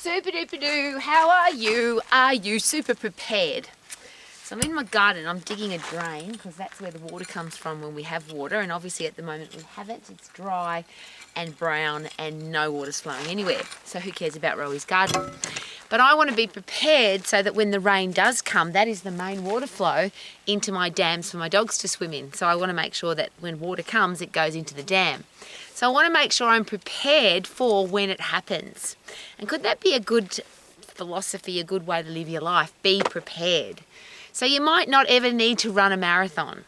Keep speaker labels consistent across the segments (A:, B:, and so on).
A: Super duper doo, how are you? Are you super prepared? So I'm in my garden, I'm digging a drain because that's where the water comes from when we have water, and obviously at the moment we haven't. It's dry and brown and no water's flowing anywhere. So who cares about Rowie's garden? But I want to be prepared so that when the rain does come, that is the main water flow into my dams for my dogs to swim in. So I want to make sure that when water comes, it goes into the dam. So I want to make sure I'm prepared for when it happens. And could that be a good philosophy, a good way to live your life? Be prepared. So you might not ever need to run a marathon.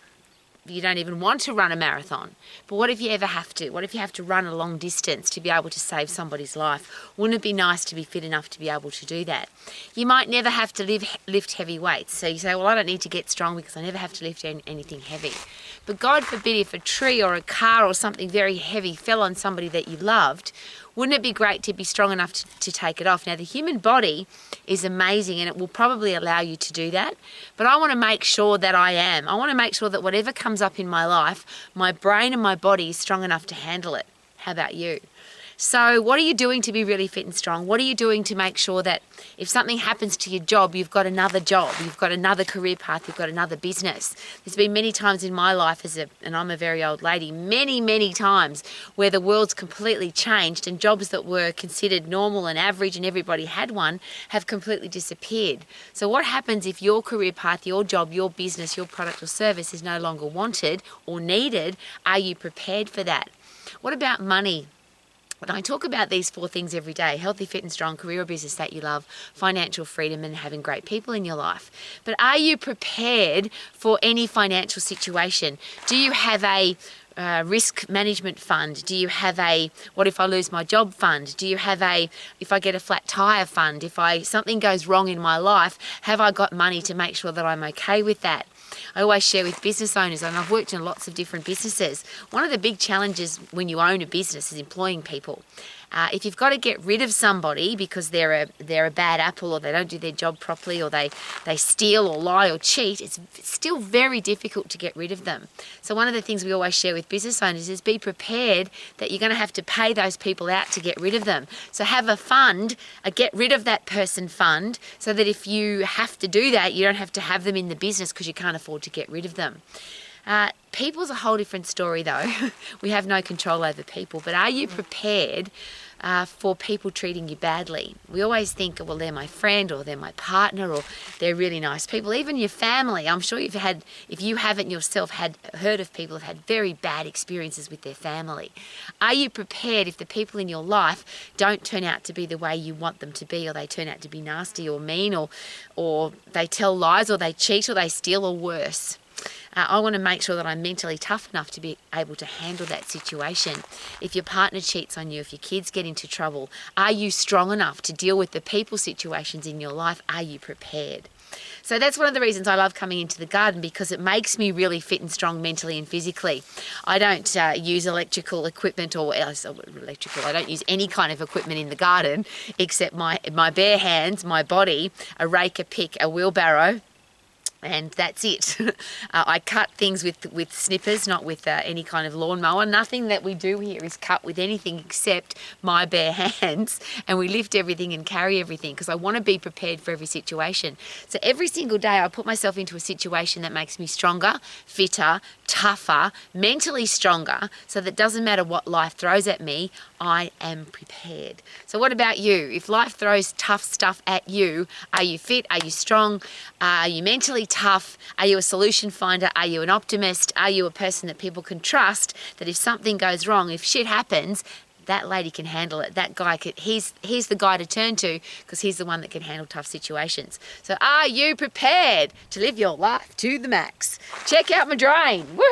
A: You don't even want to run a marathon. But what if you ever have to? What if you have to run a long distance to be able to save somebody's life? Wouldn't it be nice to be fit enough to be able to do that? You might never have to lift heavy weights. So you say, well, I don't need to get strong because I never have to lift anything heavy. But God forbid if a tree or a car or something very heavy fell on somebody that you loved, wouldn't it be great to be strong enough to take it off? Now, the human body is amazing and it will probably allow you to do that. But I want to make sure that I am. I want to make sure that whatever comes up in my life, my brain and my body is strong enough to handle it. How about you? So what are you doing to be really fit and strong? What are you doing to make sure that if something happens to your job, you've got another job, you've got another career path, you've got another business? There's been many times in my life and I'm a very old lady, many times where the world's completely changed and jobs that were considered normal and average and everybody had one have completely disappeared. So what happens if your career path, your job, your business, your product or service is no longer wanted or needed? Are you prepared for that? What about money? And I talk about these 4 things every day: healthy, fit and strong, career or business that you love, financial freedom and having great people in your life. But are you prepared for any financial situation? Do you have a risk management fund? Do you have a what if I lose my job fund? Do you have a if I get a flat tire fund? If something goes wrong in my life, have I got money to make sure that I'm okay with that? I always share with business owners, and I've worked in lots of different businesses. One of the big challenges when you own a business is employing people. If you've got to get rid of somebody because they're a bad apple or they don't do their job properly or they steal or lie or cheat, it's still very difficult to get rid of them. So one of the things we always share with business owners is be prepared that you're going to have to pay those people out to get rid of them. So have a fund, a get rid of that person fund, so that if you have to do that, you don't have to have them in the business because you can't afford to get rid of them. People's a whole different story though. We have no control over people, but are you prepared for people treating you badly? We always think, well, they're my friend or they're my partner or they're really nice people. Even your family, I'm sure if you haven't yourself heard of people who've had very bad experiences with their family. Are you prepared if the people in your life don't turn out to be the way you want them to be, or they turn out to be nasty or mean, or they tell lies or they cheat or they steal or worse? I want to make sure that I'm mentally tough enough to be able to handle that situation. If your partner cheats on you, if your kids get into trouble, are you strong enough to deal with the people situations in your life? Are you prepared? So that's one of the reasons I love coming into the garden, because it makes me really fit and strong mentally and physically. I don't use electrical equipment I don't use any kind of equipment in the garden except my bare hands, my body, a rake, a pick, a wheelbarrow, and that's it. I cut things with snippers, not with any kind of lawnmower. Nothing that we do here is cut with anything except my bare hands, and we lift everything and carry everything because I want to be prepared for every situation. So every single day I put myself into a situation that makes me stronger, fitter, tougher, mentally stronger, so that it doesn't matter what life throws at me, I am prepared. So what about you? If life throws tough stuff at you, are you fit? Are you strong? Are you mentally tough? Are you a solution finder? Are you an optimist? Are you a person that people can trust, that if something goes wrong, if shit happens, that lady can handle it. That guy he's the guy to turn to because he's the one that can handle tough situations. So are you prepared to live your life to the max? Check out my drain. Woo!